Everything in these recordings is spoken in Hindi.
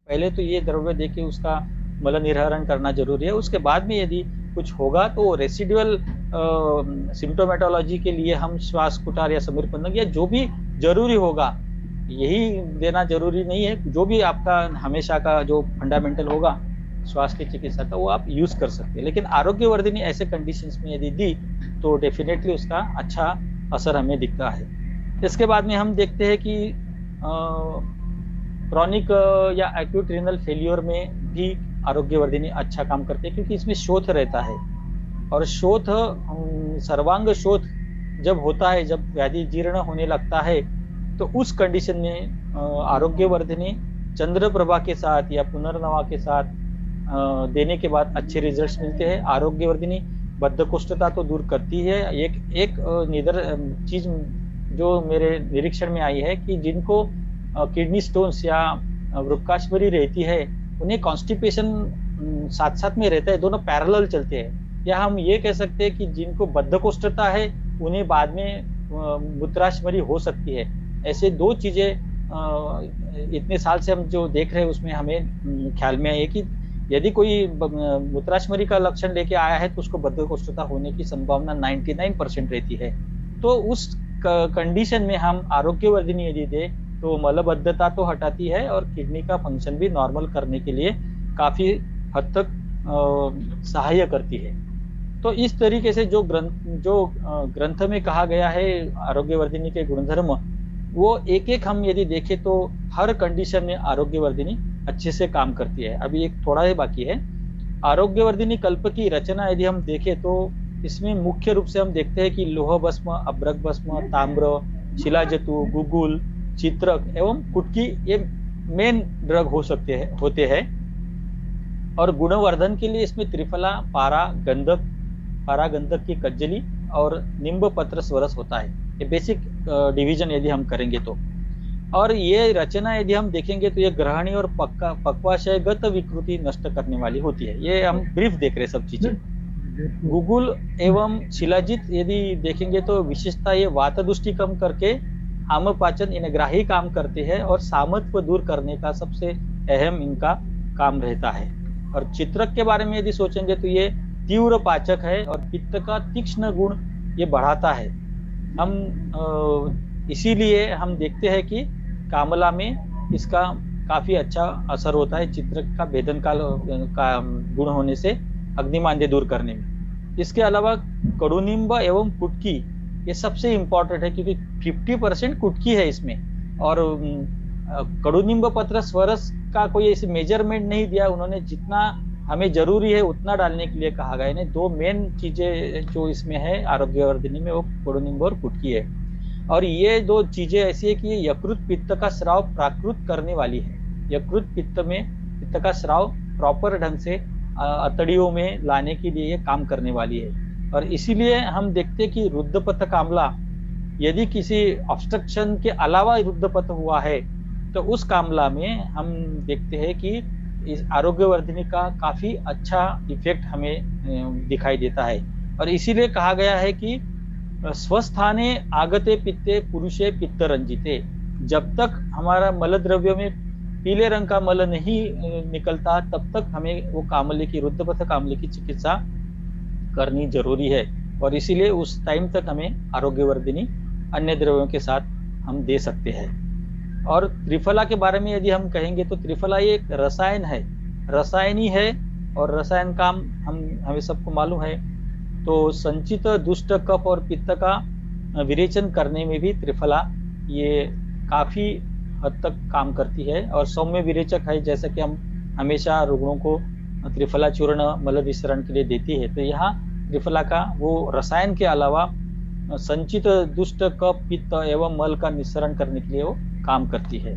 पहले तो ये द्रव्य देके उसका मल निर्हरण करना जरूरी है। उसके बाद में यदि कुछ होगा तो रेसिडुअल सिम्टोमेटोलॉजी के लिए हम श्वास कुटार या समीरपंदक या जो भी जरूरी होगा, यही देना जरूरी नहीं है। जो भी आपका हमेशा का जो फंडामेंटल होगा श्वास की चिकित्सा का, वो आप यूज कर सकते हैं। लेकिन आरोग्यवर्धिनी ऐसे कंडीशंस में यदि दी तो डेफिनेटली उसका अच्छा असर हमें दिखता है। इसके बाद में हम देखते हैं कि क्रॉनिक या एक्यूट रीनल फेलियर में भी आरोग्यवर्धिनी अच्छा काम करते हैं, क्योंकि इसमें शोथ रहता है। और शोथ, सर्वांग शोथ जब होता है, जब व्याधि जीर्ण होने लगता है, तो उस कंडीशन में आरोग्यवर्धिनी चंद्रप्रभा के साथ या पुनर्नवा के साथ देने के बाद अच्छे रिजल्ट्स मिलते हैं। आरोग्यवर्धिनी बद्धकोष्ठता तो दूर करती है। एक निदर चीज जो मेरे निरीक्षण में आई है कि जिनको किडनी स्टोन्स या वृक्काश्वरी रहती है, उन्हें कॉन्स्टिपेशन साथ साथ में रहता है, दोनों पैरेलल चलते हैं। या हम ये कह सकते हैं कि जिनको बद्धकोष्ठता है उन्हें बाद में मूत्राशमरी हो सकती है। ऐसे दो चीजें इतने साल से हम जो देख रहे हैं उसमें हमें ख्याल में आए कि यदि कोई मूत्राशमरी का लक्षण लेके आया है तो उसको बद्धकोष्ठता होने की संभावना 99% रहती है। तो उस कंडीशन में हम आरोग्यवर्धिनी यदि दे तो मलबद्धता तो हटाती है और किडनी का फंक्शन भी नॉर्मल करने के लिए काफी हद तक सहाय्य करती है। तो इस तरीके से जो ग्रंथ में कहा गया है आरोग्यवर्धिनी के गुणधर्म, वो एक एक हम यदि देखें तो हर कंडीशन में आरोग्यवर्धिनी अच्छे से काम करती है। अभी एक थोड़ा ही बाकी है। आरोग्यवर्धिनी कल्प की रचना यदि हम देखें तो इसमें मुख्य रूप से हम देखते हैं कि लोह भस्म, अभ्रक भस्म, ताम्र, शिलाजतु, गुगुल, चित्रक एवं कुटकी ये मेन ड्रग होते हैं। और गुणवर्धन के लिए इसमें त्रिफला, पारा गंधक की कज्जली और निम्ब पत्र स्वरस होता है। ये बेसिक डिवीजन यदि हम करेंगे तो। और ये रचना यदि हम देखेंगे तो ये ग्रहणी और पक्वाशयगत विकृति नष्ट करने वाली होती है। ये हम ब्रीफ देख रहे सब चीजें। गुगुल एवं शिलाजित यदि देखेंगे तो विशेषता ये वातदुष्टि कम करके आम्लपाचन इनग्राही काम करते हैं और सामर्थ्य दूर करने का सबसे अहम इनका काम रहता है। और चित्रक के बारे में यदि सोचेंगे तो ये तीव्र पाचक है और पित्त का तीक्ष्ण गुण ये बढ़ाता है। हम इसीलिए हम देखते हैं कि कामला में इसका काफी अच्छा असर होता है, चित्रक का भेदन काल का गुण होने से अग्निमांद्य दूर करने में। इसके अलावा कड़ुनिम्ब एवं कुटकी ये सबसे इम्पोर्टेंट है, क्योंकि 50% कुटकी है इसमें। और कड़ुनिम्ब पत्र स्वरस का कोई ऐसे मेजरमेंट नहीं दिया उन्होंने, जितना हमें जरूरी है उतना डालने के लिए कहा गया है। दो मेन चीजें जो इसमें है आरोग्यवर्धिनी में, वो कड़ुनिम्ब और कुटकी है। और ये दो चीजें ऐसी है कि ये यकृत पित्त का स्राव प्राकृत करने वाली है। यकृत पित्त में पित्त का स्राव प्रॉपर ढंग से अतड़ियों में लाने के लिए ये काम करने वाली है। और इसीलिए हम देखते हैं कि रुद्धपथ कामला, यदि किसी ऑब्स्ट्रक्शन के अलावा रुद्धपथ हुआ है तो उस कामला में हम देखते हैं कि इस आरोग्यवर्धिनी का काफी अच्छा इफेक्ट हमें दिखाई देता है। और इसीलिए कहा गया है कि स्वस्थाने आगते पित्ते पुरुषे पित्त रंजिते। जब तक हमारा मल द्रव्य में पीले रंग का मल नहीं निकलता तब तक हमें वो कामले की, रुद्धपथ कामले की चिकित्सा करनी जरूरी है। और इसीलिए उस टाइम तक हमें आरोग्यवर्धिनी अन्य द्रव्यों के साथ हम दे सकते हैं। और त्रिफला के बारे में यदि हम कहेंगे तो त्रिफला ये एक रसायन है, रसायनी है। और रसायन काम हमें सबको मालूम है। तो संचित दुष्ट कफ और पित्त का विरेचन करने में भी त्रिफला ये काफी हद तक काम करती है और सौम्य विरेचक है। जैसा कि हम हमेशा रुग्णों को त्रिफला चूर्ण मल विसरण के लिए देती है, तो यहाँ त्रिफला का वो रसायन के अलावा संचित दुष्ट कफ, पित्त एवं मल का निस्सरण करने के लिए वो काम करती है।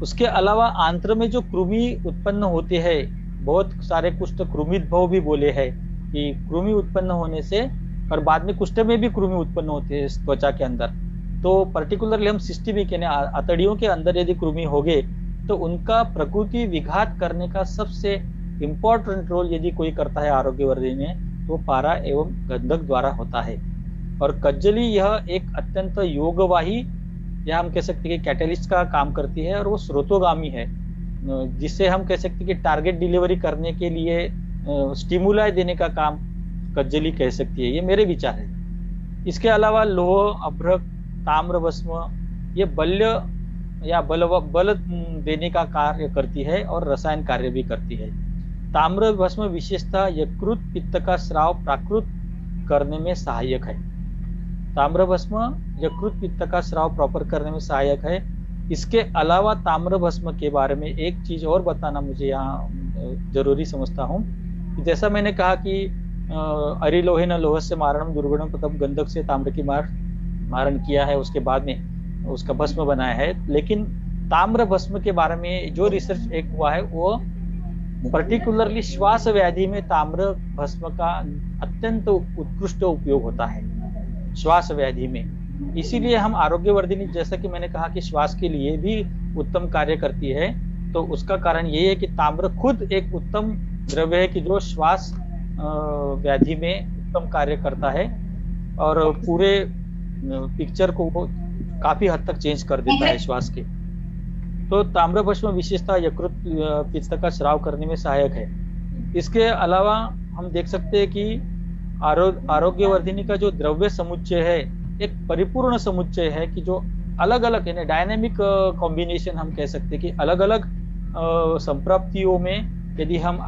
उसके अलावा आंत्र में जो कृमि उत्पन्न होते हैं, बहुत सारे कुष्ठ कृमिद्भव भी बोले हैं कि कृमि उत्पन्न होने से, और बाद में कुष्ठ में भी कृमि उत्पन्न होते हैं त्वचा के अंदर। तो पर्टिकुलरली हम सिस्टमिक यानी अतड़ियों के अंदर यदि कृमि हो गए तो उनका प्रकृति विघात करने का सबसे इम्पोर्टेंट रोल यदि कोई करता है आरोग्यवर्धिनी में तो पारा एवं गंधक द्वारा होता है। और कज्जली यह एक अत्यंत योगवाही या हम कह सकते हैं कि कैटलिस्ट का काम करती है, और वो स्रोतोगामी है, जिससे हम कह सकते हैं कि टारगेट डिलीवरी करने के लिए स्टिमुलाई देने का काम कज्जली कह सकती है। ये मेरे विचार है। इसके अलावा लौह, अभ्रक, ताम्र भस्म ये बल्य या बल देने का कार्य करती है और रसायन कार्य भी करती है। ताम्र भस्म विशेषतः यकृत पित्त का स्राव प्राकृत करने में सहायक है। ताम्र भस्म यकृत पित्त का स्राव प्रॉपर करने में सहायक है। इसके अलावा ताम्र भस्म के बारे में एक चीज और बताना मुझे यहाँ जरूरी समझता हूँ। जैसा मैंने कहा कि अरिलोहेन लोह से मारणम दुर्गुणम प्रथम गंधक से ताम्र की मारण किया है, उसके बाद में उसका भस्म बनाया है। लेकिन ताम्र भस्म के बारे में जो रिसर्च एक हुआ है वो पर्टिकुलरली श्वास व्याधि में ताम्र भस्म का अत्यंत उत्कृष्ट उपयोग होता है श्वास व्याधि में। इसीलिए हम आरोग्यवर्धिनी, जैसा कि मैंने कहा कि श्वास के लिए भी उत्तम कार्य करती है, तो उसका कारण यही है कि ताम्र खुद एक उत्तम द्रव्य है कि जो श्वास व्याधि में उत्तम कार्य करता है और पूरे पिक्चर को काफी हद तक चेंज कर देता है श्वास के। तो ताम्र भस्म विशेषता यकृत पित्त का स्राव करने में सहायक है। इसके अलावा हम देख सकते हैं कि आरोग्यवर्धिनी का जो द्रव्य समुच्चय है एक परिपूर्ण समुच्चय है कि जो अलग अलग यानी डायनेमिक कॉम्बिनेशन हम कह सकते हैं कि अलग अलग संप्राप्तियों में यदि हम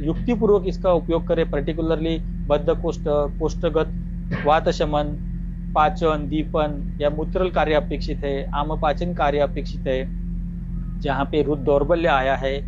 युक्तिपूर्वक इसका उपयोग करें, पर्टिकुलरली बद्धकोष्ठ, कोष्ठगत, वात शमन, पाचन, दीपन या मूत्रल कार्य अपेक्षित है, आमपाचन कार्य अपेक्षित है, जहाँ पे रुद्र दौर्बल्य आया है,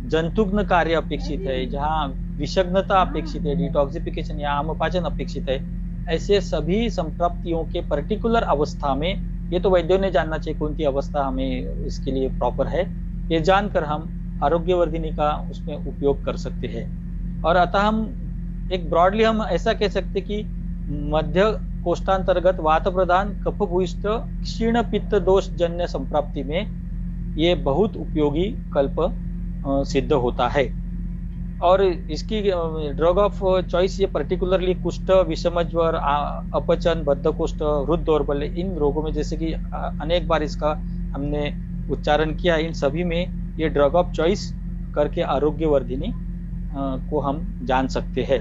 जंतुघ्न कार्य अपेक्षित है, जहाँ विषग्नता अपेक्षित है, डिटॉक्सिफिकेशन या आमपाचन अपेक्षित है, ऐसे सभी संप्राप्तियों के पर्टिकुलर अवस्था में, ये तो वैद्यों ने जानना चाहिए कौन सी अवस्था हमें इसके लिए प्रॉपर है, ये जानकर हम आरोग्यवर्धिनी का उसमें उपयोग कर सकते हैं। और अतः हम एक ब्रॉडली हम ऐसा कह सकते कि मध्य कोष्ठांतर्गत वात प्रधान कफ भूयिष्ठ क्षीण पित्त दोष जन्य संप्राप्ति में ये बहुत उपयोगी कल्प सिद्ध होता है। और इसकी ड्रग ऑफ चॉइस ये पर्टिकुलरली कुष्ठ, विषमज्वर, अपचन, बद्धकोष्ठ, रुद्र दौर्बल्य, इन रोगों में, जैसे कि अनेक बार इसका हमने उच्चारण किया, इन सभी में ये ड्रग ऑफ चॉइस करके आरोग्यवर्धिनी को हम जान सकते हैं।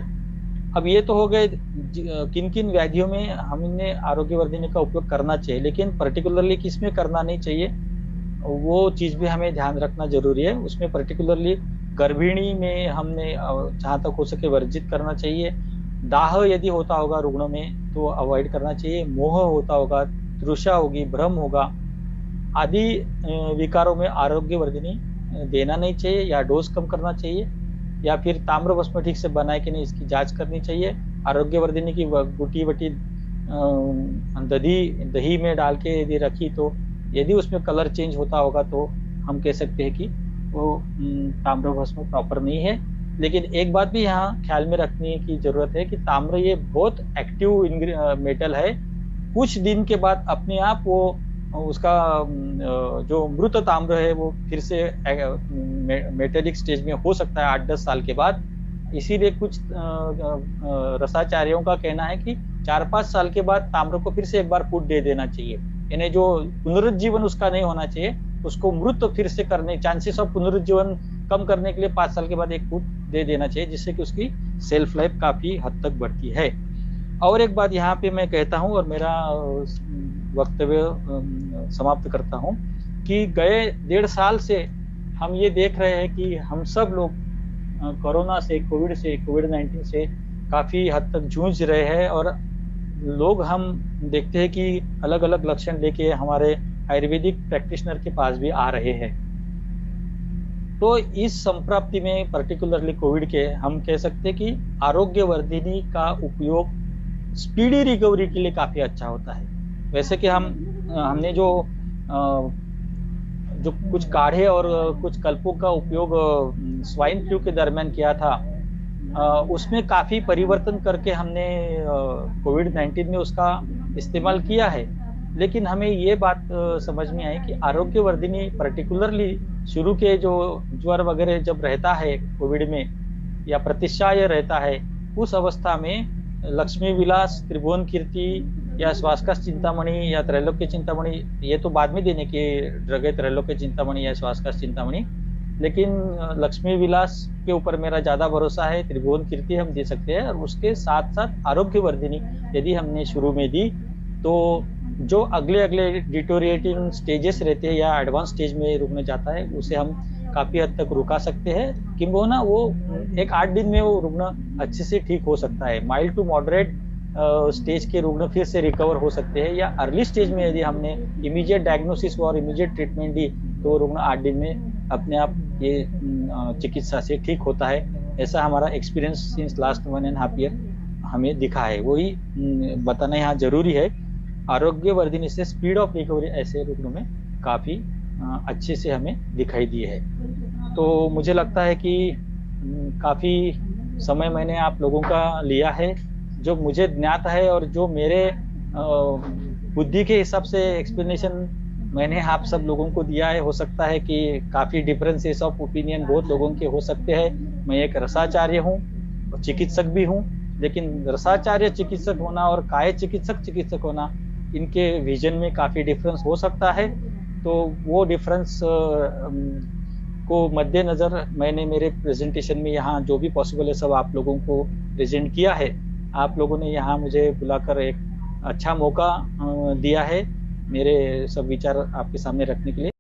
अब ये तो हो गए किन किन व्याधियों में हमने आरोग्यवर्धिनी का उपयोग करना चाहिए, लेकिन पर्टिकुलरली किसमें करना नहीं चाहिए वो चीज भी हमें ध्यान रखना जरूरी है। उसमें पर्टिकुलरली गर्भिणी में हमने जहाँ तक हो सके वर्जित करना चाहिए। दाह यदि होता होगा रुग्ण में तो अवॉइड करना चाहिए। मोह होता होगा, तृषा होगी, भ्रम होगा, आदि विकारों में आरोग्यवर्धिनी देना नहीं चाहिए या डोज कम करना चाहिए, या फिर ताम्र भस्म ठीक से बनाए कि नहीं इसकी जांच करनी चाहिए। आरोग्यवर्धिनी की गुटी वटी दही में डाल के यदि रखी तो यदि उसमें कलर चेंज होता होगा तो हम कह सकते हैं कि वो ताम्र भस्म प्रॉपर नहीं है। लेकिन एक बात भी यहाँ ख्याल में रखने की जरूरत है कि ताम्र ये बहुत एक्टिव मेटल है। कुछ दिन के बाद अपने आप वो उसका जो मृत ताम्र है वो फिर से मेटेलिक स्टेज में हो सकता है 8-10 साल के बाद। इसीलिए कुछ रसाचार्यों का कहना है कि 4-5 साल के बाद ताम्र को फिर से एक बार फूट दे देना चाहिए, यानी जो पुनरुज्जीवन उसका नहीं होना चाहिए, उसको मृत फिर से करने, चांसेस ऑफ पुनरुज्जीवन कम करने के लिए 5 साल के बाद एक फूट दे देना चाहिए, जिससे कि उसकी सेल्फ लाइफ काफी हद तक बढ़ती है। और एक बात यहाँ पे मैं कहता हूँ और मेरा वक्तव्य समाप्त करता हूँ कि गए 1.5 साल से हम ये देख रहे हैं कि हम सब लोग कोरोना से, कोविड-19 से काफी हद तक जूझ रहे हैं, और लोग हम देखते हैं कि अलग अलग लक्षण लेके हमारे आयुर्वेदिक प्रैक्टिशनर के पास भी आ रहे हैं। तो इस संप्राप्ति में पर्टिकुलरली कोविड के हम कह सकते हैं कि आरोग्यवर्धिनी का उपयोग स्पीडी रिकवरी के लिए काफी अच्छा होता है। वैसे कि हमने जो कुछ काढ़े और कुछ कल्पों का उपयोग स्वाइन फ्लू के दरमियान किया था, उसमें काफी परिवर्तन करके हमने कोविड-19 में उसका इस्तेमाल किया है। लेकिन हमें ये बात समझ में आई कि आरोग्यवर्धिनी पर्टिकुलरली शुरू के जो ज्वर वगैरह जब रहता है कोविड में या प्रतिशाय रहता है, उस अवस्था में लक्ष्मी विलास, त्रिभुवन कीर्ति या स्वास्थ्य चिंतामणि या त्रैलोक्य चिंतामणि, ये तो बाद में देने की ड्रग है, त्रैलोक्य चिंतामणि या स्वास्थ्य चिंतामणि। लेकिन लक्ष्मी विलास के ऊपर मेरा ज्यादा भरोसा है। त्रिभुवन कीर्ति हम दे सकते हैं, और उसके साथ साथ आरोग्यवर्धिनी यदि हमने शुरू में दी तो जो अगले अगले डिटोरिएटिंग स्टेजेस रहते हैं या एडवांस स्टेज में रुकने जाता है, उसे हम काफी हद तक रुका सकते हैं। किंबहुना वो एक 8 दिन में वो रुग्ण अच्छे से ठीक हो सकता है। माइल्ड टू मॉडरेट स्टेज के रुग्ण फिर से रिकवर हो सकते हैं, या अर्ली स्टेज में यदि हमने इमीडिएट डायग्नोसिस और इमीडिएट ट्रीटमेंट दी तो रुग्ण 8 दिन में अपने आप ये चिकित्सा से ठीक होता है। ऐसा हमारा एक्सपीरियंस सिंस लास्ट 1.5 ईयर हमें दिखा है। वही बताना यहाँ जरूरी है। आरोग्यवर्धिनी से स्पीड ऑफ रिकवरी ऐसे रुग्णों में काफी अच्छे से हमें दिखाई दी है। तो मुझे लगता है कि काफी समय मैंने आप लोगों का लिया है, जो मुझे ज्ञात है और जो मेरे बुद्धि के हिसाब से एक्सप्लेनेशन मैंने आप सब लोगों को दिया है। हो सकता है कि काफी डिफरेंसेस ऑफ ओपिनियन बहुत लोगों के हो सकते हैं। मैं एक रसाचार्य हूँ और चिकित्सक भी हूँ, लेकिन रसाचार्य चिकित्सक होना और काय चिकित्सक होना, इनके विजन में काफी डिफरेंस हो सकता है। तो वो डिफरेंस को मद्देनजर मैंने मेरे प्रेजेंटेशन में यहाँ जो भी पॉसिबल है सब आप लोगों को प्रेजेंट किया है। आप लोगों ने यहाँ मुझे बुलाकर एक अच्छा मौका दिया है मेरे सब विचार आपके सामने रखने के लिए।